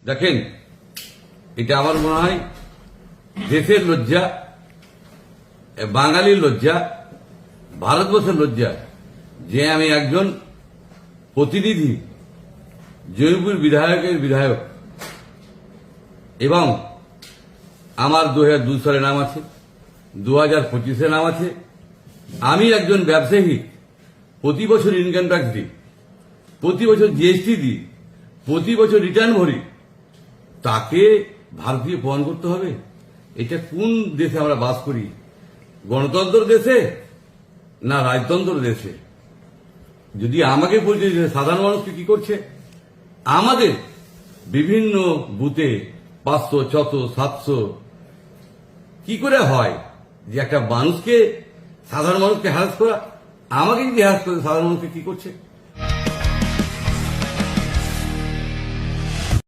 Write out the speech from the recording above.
দেখেন, এটা আমার মনে হয় দেশের লজ্জা, বাঙালির লজ্জা, ভারতবর্ষের লজ্জা যে আমি একজন প্রতিনিধি, জয়পুর বিধায়কের বিধায়ক, এবং আমার 2002 সালে নাম আছে, 2025 নাম আছে। আমি একজন ব্যবসায়ী, প্রতি বছর ইনকাম ট্যাক্স দিই, প্রতি বছর জিএসটি দিই, প্রতি বছর রিটার্ন ভরি। তাকে ভারতীয় প্রমাণ করতে হবে? এটা কোন দেশে আমরা বাস করি? গণতন্ত্র দেশে না রাজতন্ত্র দেশে? যদি আমাকে বলছে যে সাধারণ মানুষকে কি করছে, আমাদের বিভিন্ন বুথে 500, 600, 700 কি করে হয় যে একটা মানুষকে, সাধারণ মানুষকে হ্যারাস করা? আমাকে যদি হ্যারাস করে সাধারণ মানুষকে কি করছে?